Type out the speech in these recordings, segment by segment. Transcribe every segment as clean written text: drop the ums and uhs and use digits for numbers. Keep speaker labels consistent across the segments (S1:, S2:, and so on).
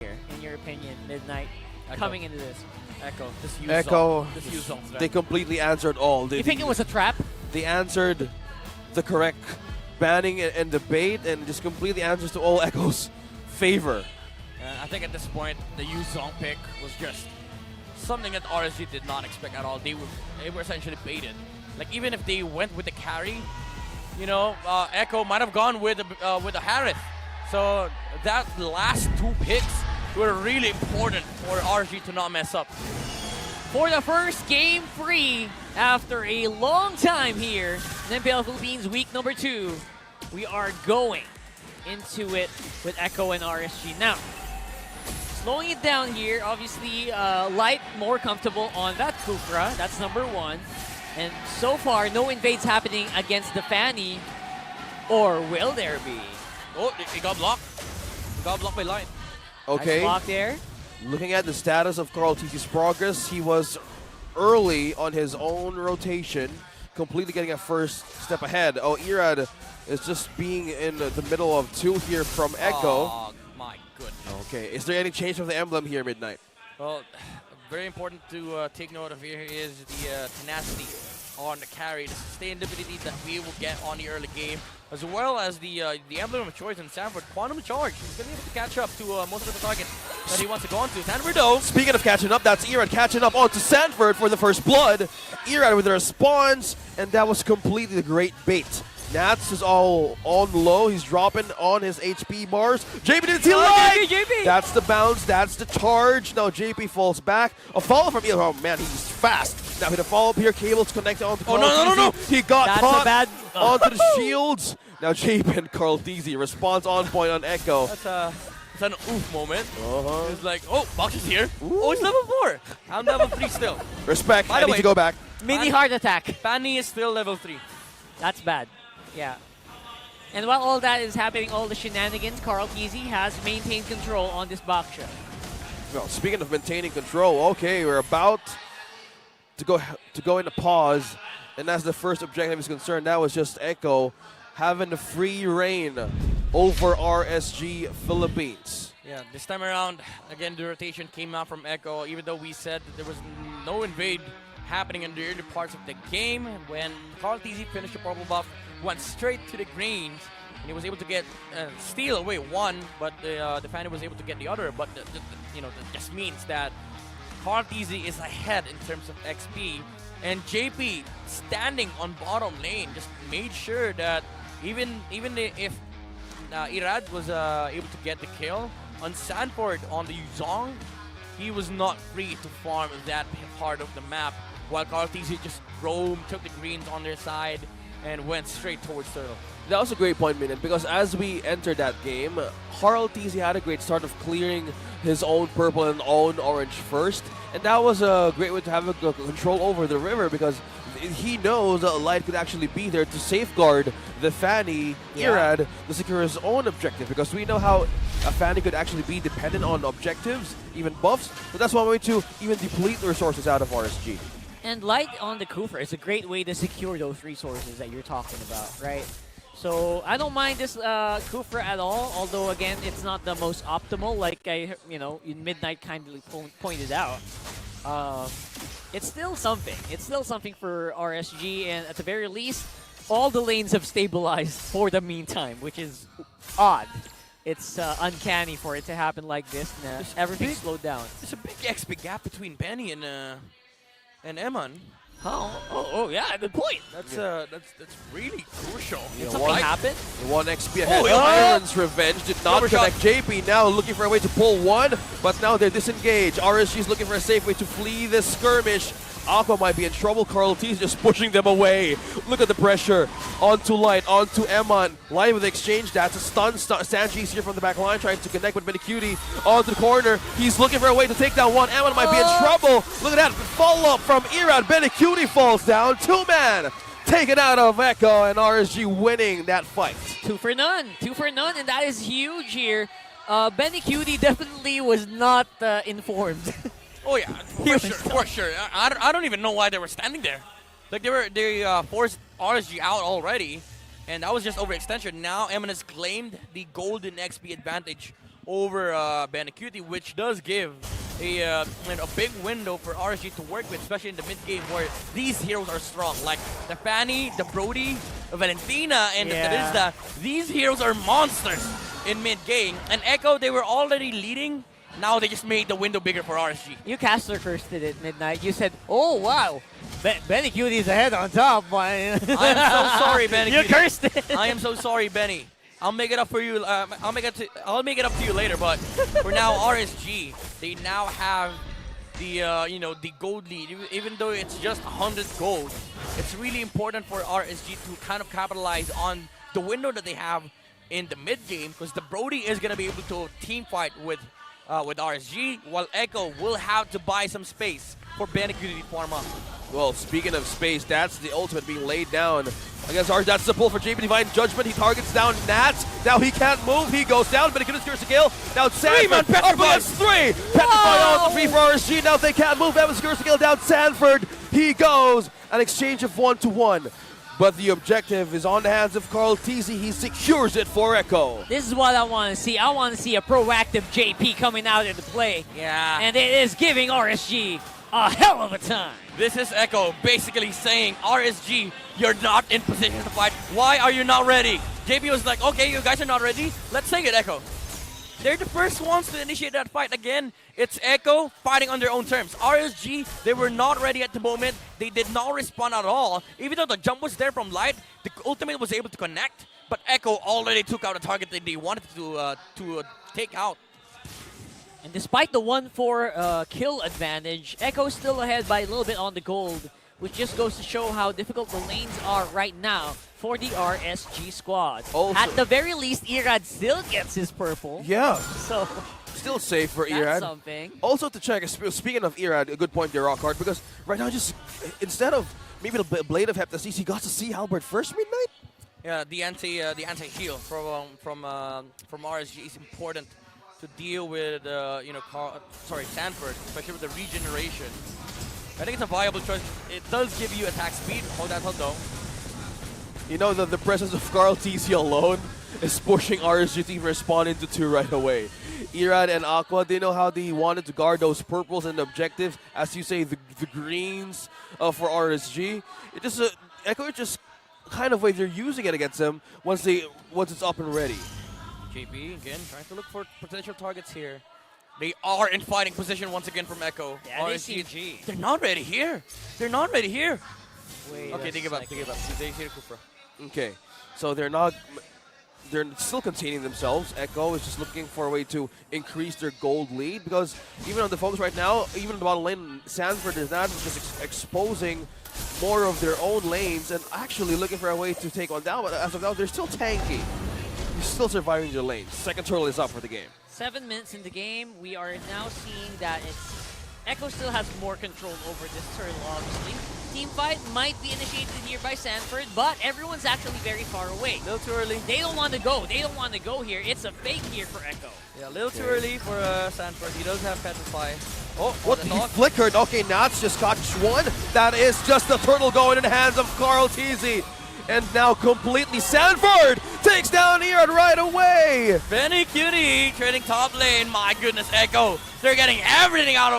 S1: here, in your opinion, Midnight, coming into this?
S2: Echo.
S3: Echo,
S2: This use zone.
S3: they completely answered all.
S1: You think it was a trap?
S3: They answered the correct banning and debate, and just completely answers to all Echo's favor.
S2: I think at this point, the use zone pick was just something that RSG did not expect at all. They were essentially baited. Like, even if they went with the carry, you know, Echo might have gone with the Harith. So that last two picks were really important for RSG to not mess up.
S1: For the first game free after a long time here in MPL Philippines week number 2, we are going into it with Echo and RSG. Now, slowing it down here, obviously Light more comfortable on that Kufra, that's number 1. And so far, no invades happening against the Fanny, or will there be?
S2: Oh, he got blocked. He got blocked by Light.
S3: Okay.
S1: Nice block there.
S3: Looking at the status of Carl TC's progress, he was early on his own rotation, completely getting a first step ahead. Oh, Irad is just being in the middle of 2 here from Echo.
S2: Oh, my goodness.
S3: Okay, is there any change of the emblem here, Midnight?
S2: Well, very important to take note of here is the tenacity on the carry, the sustainability that we will get on the early game, as well as the emblem of choice in Sanford, Quantum Charge. He's going to be able to catch up to most of the targets that he wants to go on to. Sanford, though.
S3: Speaking of catching up, that's Irad catching up onto Sanford for the first blood. Irad with the response, and that was completely the great bait. Nats is all on low. He's dropping on his HP bars. JP didn't see light!
S1: JP!
S3: That's the bounce. That's the charge. Now JP falls back. A follow from Irad. Oh, man, he's fast. Now hit a follow-up here. Cables connected onto Carl
S2: no.
S3: He got
S1: That's
S3: caught
S1: a bad...
S3: onto the shields. Now JP and Carl TZ. Response on point on Echo.
S2: That's an oof moment.
S3: Uh-huh.
S2: It's like, oh, Box is here.
S3: Ooh.
S2: Oh, it's level 4. I'm level 3 still.
S3: Respect.
S2: By
S3: I
S2: the
S3: need
S2: way-
S3: to go back.
S1: Mini heart attack.
S2: Fanny is still level 3.
S1: That's bad. Yeah. And while all that is happening, all the shenanigans, Carl Kesey has maintained control on this box show.
S3: Well, speaking of maintaining control, okay, we're about to go into pause, and as the first objective is concerned, that was just Echo having the free reign over RSG Philippines.
S2: Yeah, this time around, again, the rotation came out from Echo, even though we said that there was no invade happening in the early parts of the game. When Carl TZ finished the purple buff, went straight to the greens, and he was able to get steal away one, but the Fanny was able to get the other. But that just means that Carl TZ is ahead in terms of XP, and JP standing on bottom lane just made sure that even if Irad was able to get the kill on Sanford on the Yuzong, he was not free to farm that part of the map, while Carl TZ just roamed, took the greens on their side, and went straight towards Turtle.
S3: That was a great point, Minute, because as we entered that game, Carl TZ had a great start of clearing his own purple and own orange first, and that was a great way to have a control over the river, because he knows that Light could actually be there to safeguard the Fanny, Irad, to secure his own objective, because we know how a Fanny could actually be dependent on objectives, even buffs, so that's one way to even deplete the resources out of RSG.
S1: And Light on the Kufra is a great way to secure those resources that you're talking about, right? So I don't mind this Kufra at all, although again, it's not the most optimal, like in Midnight kindly pointed out. It's still something. It's still something for RSG, and at the very least, all the lanes have stabilized for the meantime, which is odd. It's uncanny for it to happen like this. Everything slowed down.
S2: There's a big XP gap between Benny and Eman.
S1: Oh, yeah, good point.
S2: That's really crucial.
S3: You know
S1: Something
S3: what?
S1: happened?
S3: One XP ahead.
S2: Oh,
S3: Iron's Revenge did not
S2: Rubber shot.
S3: connect. JP now looking for a way to pull one, but now they're disengaged. RSG is looking for a safe way to flee this skirmish. Aqua might be in trouble. Carl T is just pushing them away. Look at the pressure. Onto Light, onto Eman. Light with the exchange. That's a stun. Sanji's here from the back line trying to connect with Benicudi. Onto the corner. He's looking for a way to take down one. Eman might be in trouble. Look at that. Follow-up from Irad. Benicudi falls down. 2-man. Taken out of Echo, and RSG winning that fight.
S1: 2 for none. 2 for none, and that is huge here. Benicudi definitely was not informed.
S2: Oh yeah, for sure. I don't even know why they were standing there. Like they forced RSG out already, and that was just overextension. Now Eman has claimed the golden XP advantage over Bandicuti, which does give a big window for RSG to work with, especially in the mid game where these heroes are strong, like the Fanny, the Brody, Valentina, and the Terizda. These heroes are monsters in mid game. And Echo, they were already leading. Now they just made the window bigger for RSG.
S1: You caster cursed it at midnight. You said, "Oh wow, Benny Cutie's ahead on top."
S2: I am so sorry, Benny.
S1: You cursed it.
S2: I am so sorry, Benny. I'll make it up for you. I'll make it up to you later. But for now, RSG, they now have the the gold lead. Even though it's just 100 gold, it's really important for RSG to kind of capitalize on the window that they have in the mid game, because the Brody is gonna be able to team fight with RSG, while Echo will have to buy some space for Bandicoot to farm up.
S3: Well, speaking of space, that's the ultimate being laid down against ours. That's the pull for JP Divine Judgment. He targets down Nats. Now he can't move. He goes down. Bandicoot is a kill. Now Sanford. That's three. Petrified on the 3 for RSG. Now they can't move. Evans secures the kill down Sanford. He goes. An exchange of 1-to-1. But the objective is on the hands of Carl Teasy. He secures it for Echo.
S1: This is what I want to see. I want to see a proactive JP coming out into play.
S2: Yeah.
S1: And it is giving RSG a hell of a time.
S2: This is Echo basically saying, RSG, you're not in position to fight. Why are you not ready? JP was like, okay, you guys are not ready. Let's take it, Echo. They're the first ones to initiate that fight. Again, it's Echo fighting on their own terms. RSG, they were not ready at the moment. They did not respond at all. Even though the jump was there from Light, the ultimate was able to connect. But Echo already took out a target that they wanted to take out.
S1: And despite the 1-4 kill advantage, Echo still ahead by a little bit on the gold, which just goes to show how difficult the lanes are right now for the RSG squad.
S3: Also,
S1: at the very least, Irad still gets his purple.
S3: Yeah.
S1: So
S3: Still safe for
S1: that's
S3: Irad.
S1: something.
S3: Also to check, speaking of Irad, a good point there, Rockhard, because right now just instead of maybe the Blade of Heptasis, he got to see Halberd first midnight.
S2: Yeah, the anti-heal from RSG is important to deal with Sanford, especially with the regeneration. I think it's a viable choice. It does give you attack speed. Hold that though.
S3: You know that the presence of Carl TC alone is pushing RSG to respond into 2 right away. Irad and Aqua, they know how they wanted to guard those purples and the objectives. As you say, the greens for RSG. It just Echo just kind of way they're using it against them once it's up and ready.
S2: JP again trying to look for potential targets here. They are in fighting position once again from Echo.
S1: Yeah, RSG.
S2: They're not ready here. They're not ready here.
S1: Wait
S2: Okay, they give up. They give up. They hear Kufra.
S3: Okay, so they're still containing themselves. Echo is just looking for a way to increase their gold lead, because even on the focus right now, even in the bottom lane, Sanford is not just exposing more of their own lanes and actually looking for a way to take one down. But as of now, they're still tanky. They're still surviving their lanes. Second turtle is up for the game.
S1: 7 minutes in the game, we are now seeing that Echo still has more control over this turtle, obviously. Team fight might be initiated here by Sanford, but everyone's actually very far away.
S2: A little too early.
S1: They don't want to go. They don't want to go here. It's a fake here for Echo.
S2: Yeah, a little too early for Sanford. He does have Petrify.
S3: Oh, what? He flickered. Okay, Nats just caught one. That is just the turtle going in the hands of Carl Teasy. And now completely Sanford takes down Irad right away.
S2: Benny Cutie trading top lane. My goodness, Echo. They're getting everything out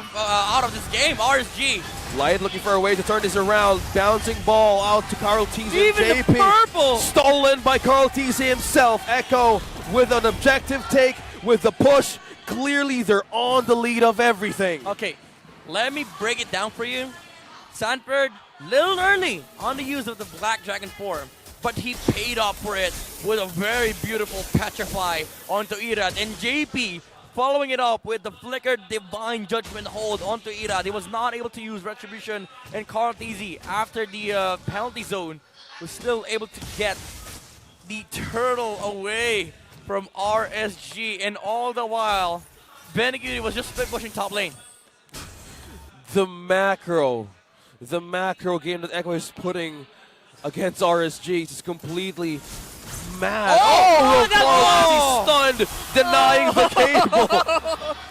S2: of this game. RSG.
S3: Light looking for a way to turn this around. Bouncing ball out to Carl Teasy.
S2: Even
S3: JP,
S2: the purple.
S3: stolen by Carl Teasy himself. Echo with an objective take with the push. Clearly, they're on the lead of everything.
S2: Okay, let me break it down for you. Sanford, little early on the use of the Black Dragon form, but he paid off for it with a very beautiful Petrify onto Irad. And JP following it up with the flickered Divine Judgment hold onto Irad. He was not able to use Retribution, and Carl Teasy, after the penalty zone, was still able to get the turtle away from RSG, and all the while, Benigudi was just split pushing top lane.
S3: The macro game that Echo is putting against RSG is completely mad. Stunned, denying the cable.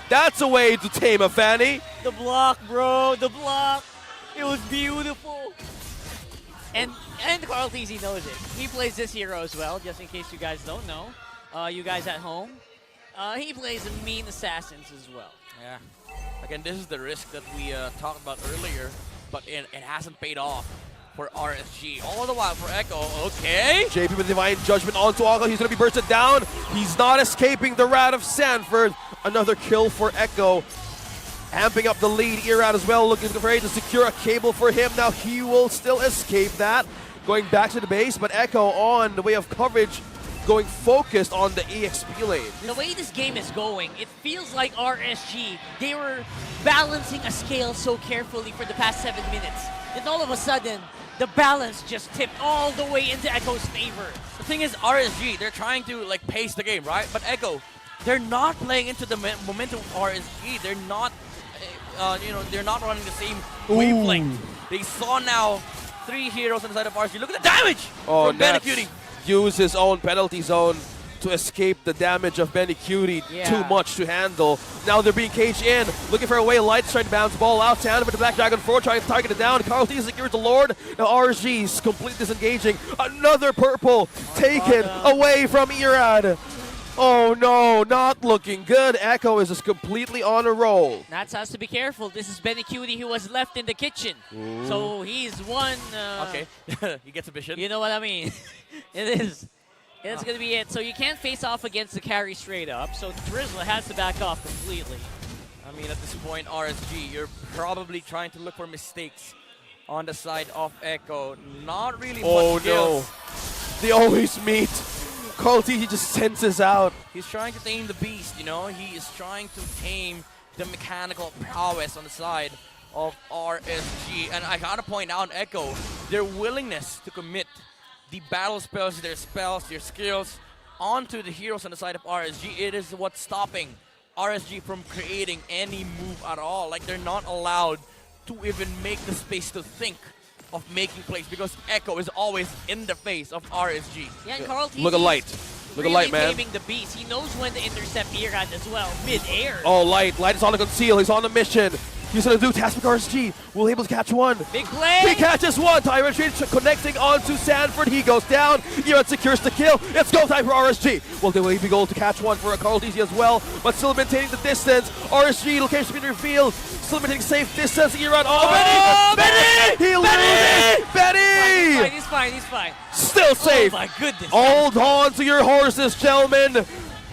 S3: That's a way to tame a Fanny.
S1: The block, bro. The block. It was beautiful. And Carl Teasy knows it. He plays this hero as well, just in case you guys don't know. You guys at home. He plays mean assassins as well.
S2: Yeah. Again, this is the risk that we talked about earlier, but it hasn't paid off for RSG. All the while for Echo, okay.
S3: JP with Divine Judgment onto Aga. He's going to be bursted down. He's not escaping the wrath of Sanford. Another kill for Echo. Amping up the lead. Irad as well, looking for A to secure a cable for him. Now he will still escape that. Going back to the base, but Echo on the way of coverage, going focused on the EXP lane.
S1: The way this game is going, it feels like RSG, they were balancing a scale so carefully for the past 7 minutes. And all of a sudden, the balance just tipped all the way into Echo's favor.
S2: The thing is, RSG, they're trying to like pace the game, right? But Echo, they're not playing into the momentum of RSG. They're not, they're not running the same wavelength. They saw now 3 heroes on the side of RSG. Look at the damage from Benecutie.
S3: Use his own penalty zone to escape the damage of Benecutie.
S1: Yeah.
S3: Too much to handle. Now they're being caged in, looking for a way. Light's trying to bounce the ball out. Sanford with the Black Dragon 4 trying to target it down. Carl T secures the Lord. Now RSG's completely disengaging. Another purple taken away from Irad. Oh no, not looking good. Echo is just completely on a roll.
S1: Nats has to be careful. This is Benecutie who was left in the kitchen.
S3: Ooh.
S1: So he's one.
S2: Okay, he gets a vision.
S1: You know what I mean? It is. It's going to be it. So you can't face off against the carry straight up. So Drizzle has to back off completely.
S2: I mean, at this point, RSG, you're probably trying to look for mistakes on the side of Echo. Not really much skills.
S3: No. They always meet. Carl T, he just senses out.
S2: He's trying to tame the beast, you know? He is trying to tame the mechanical prowess on the side of RSG. And I gotta point out, Echo, their willingness to commit the battle spells, their skills, onto the heroes on the side of RSG. It is what's stopping RSG from creating any move at all. Like, they're not allowed to even make the space to think of making plays because Echo is always in the face of RSG.
S1: Yeah, and Carl T.
S3: Look at Light. Look at Light, man.
S1: Taming the beast. He knows when to intercept Irad as well, mid-air.
S3: Oh, Light. Light is on the conceal. He's on a mission. He's going to do task with RSG. Will able to catch one.
S1: Big play.
S3: He catches one. Tyrant connecting onto Sanford. He goes down. Irad secures the kill. It's go time for RSG. Well, they will be able to catch one for a Carl T as well, but still maintaining the distance. RSG location being revealed. Still maintaining safe distance. Irad. Oh,
S2: Benny!
S3: He loses. Benny!
S1: He's fine. He's fine.
S3: Still safe.
S1: Oh my goodness.
S3: Hold on to your horses, gentlemen.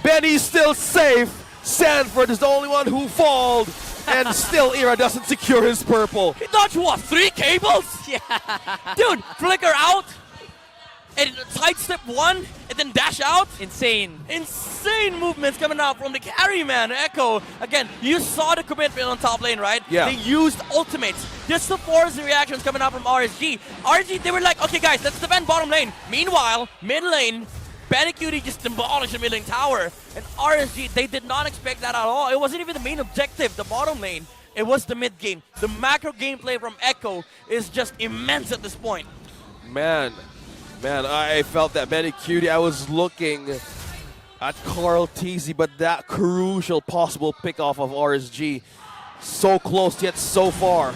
S3: Benny's still safe. Sanford is the only one who falls. And still Ira doesn't secure his purple.
S2: He dodged what, 3 cables?
S1: Yeah.
S2: Dude, flicker out, and sidestep 1, and then dash out.
S1: Insane.
S2: Insane movements coming out from the carry, man. Echo, again, you saw the commitment on top lane, right?
S3: Yeah.
S2: They used ultimates just to force the reactions coming out from RSG. RSG, they were like, okay guys, let's defend bottom lane. Meanwhile, mid lane, Benecutie just demolished the mid lane tower. And RSG, they did not expect that at all. It wasn't even the main objective, the bottom lane. It was the mid game. The macro gameplay from Echo is just immense at this point.
S3: Man, I felt that Benecutie. I was looking at Carl Teasy, but that crucial possible pickoff of RSG. So close yet so far.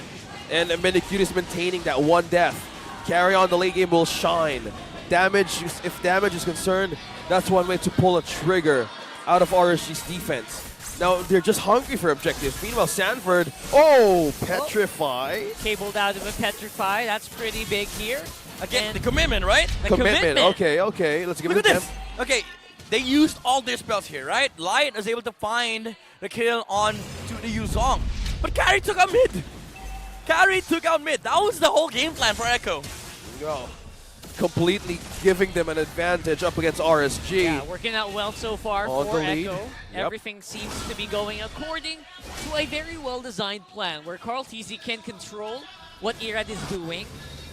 S3: And Benecutie is maintaining that one death. Carry on, the late game will shine. Damage, if damage is concerned, that's one way to pull a trigger out of RSG's defense. Now, they're just hungry for objectives. Meanwhile, Sanford, Petrify.
S1: Cabled out of a Petrify. That's pretty big here.
S2: Again, the commitment, right?
S1: The
S3: Commitment. Okay. Let's give
S2: Look
S3: it
S2: at
S3: to
S2: this.
S3: them.
S2: Okay, they used all their spells here, right? Light was able to find the kill on to the Yuzong. But Carry took out mid. That was the whole game plan for Echo.
S3: There you go. Completely giving them an advantage up against RSG.
S1: Yeah, working out well so far
S3: On
S1: for
S3: the lead.
S1: Echo.
S3: Yep.
S1: Everything seems to be going according to a very well-designed plan where Carl TZ can control what Irad is doing.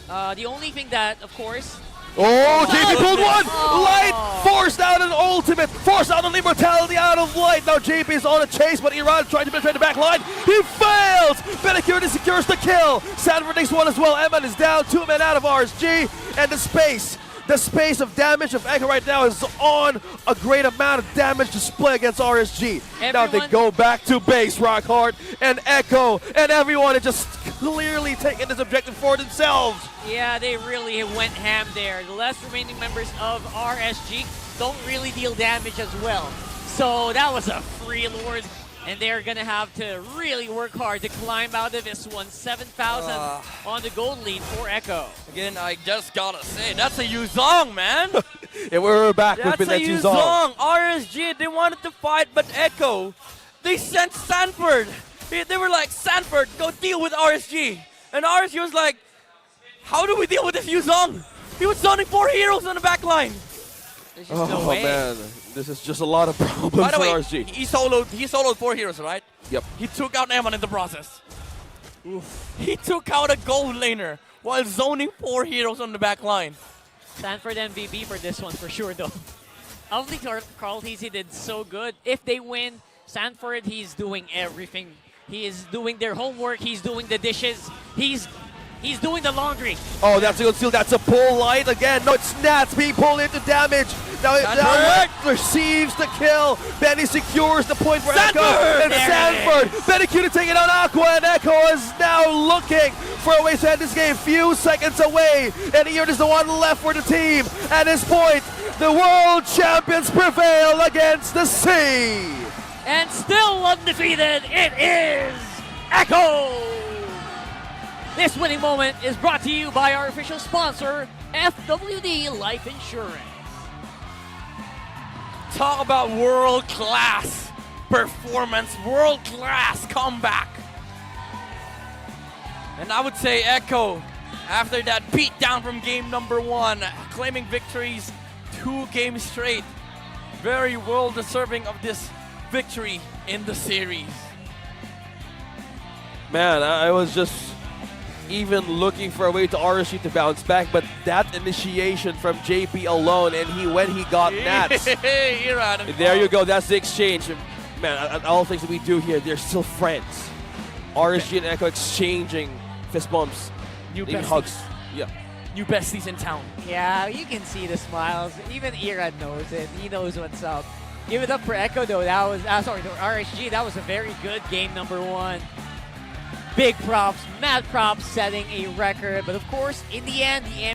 S1: The only thing that, of course...
S3: JP pulled one!
S1: Oh.
S3: Light forced out an ultimate, forced out an immortality out of Light. Now JP is on a chase, but Irad trying to penetrate the back line. He fails! Benecutie secures the kill. Sanford takes one as well. Eman is down, 2 men out of RSG. And the space of damage of Echo right now is on a great amount of damage display against RSG. Now they go back to base, Rockhart, and Echo, and everyone is just clearly taking this objective for themselves.
S1: Yeah, they really went ham there. The last remaining members of RSG don't really deal damage as well. So that was a free Lord. And they're going to have to really work hard to climb out of this one. 7,000 on the gold lead for Echo.
S2: Again, I just gotta say, that's a Yuzong, man.
S3: Yeah, we're back
S2: That's
S3: with
S2: a
S3: that
S2: Yuzong. RSG, they wanted to fight, but Echo, they sent Sanford. They were like, Sanford, go deal with RSG. And RSG was like, how do we deal with this Yuzong? He was zoning 4 heroes on the back line.
S1: There's just no way.
S3: man, this is just a lot of problems
S2: By the
S3: for
S2: way,
S3: RSG.
S2: he soloed 4 heroes, right?
S3: Yep.
S2: He took out Eman in the process. He took out a gold laner while zoning 4 heroes on the back line.
S1: Sanford MVP for this one for sure, though. Obviously, Carl TC did so good. If they win, Sanford, he's doing everything. He is doing their homework. He's doing the dishes. He's doing the laundry.
S3: Oh, that's a good steal. That's a pull light again. No, it's Nats being pulled into damage. Now
S2: Sanford
S3: receives the kill. Benny secures the point for Echo.
S2: Sanford!
S3: And Sanford. Benny Q to take it on Aqua. And Echo is now looking for a way to end this game. Few seconds away. And here is the one left for the team. At this point, the world champions prevail against the sea.
S1: And still undefeated, it is Echo! This winning moment is brought to you by our official sponsor, FWD Life Insurance.
S2: Talk about world-class performance, world-class comeback. And I would say Echo, after that beatdown from game number 1, claiming victories 2 games straight, very well-deserving of this victory in the series.
S3: Man, I was just even looking for a way to RSG to bounce back, but that initiation from JP alone, and when he got Nats. There you go, that's the exchange. Man, all things that we do here, they're still friends. RSG and Echo exchanging fist bumps,
S2: New
S3: even
S2: besties.
S3: hugs. Yeah.
S2: New besties in town.
S1: Yeah, you can see the smiles. Even Irad knows it. He knows what's up. Give it up for Echo, though. That was, RSG. That was a very good game number 1. Big props, mad props, setting a record. But of course, in the end, the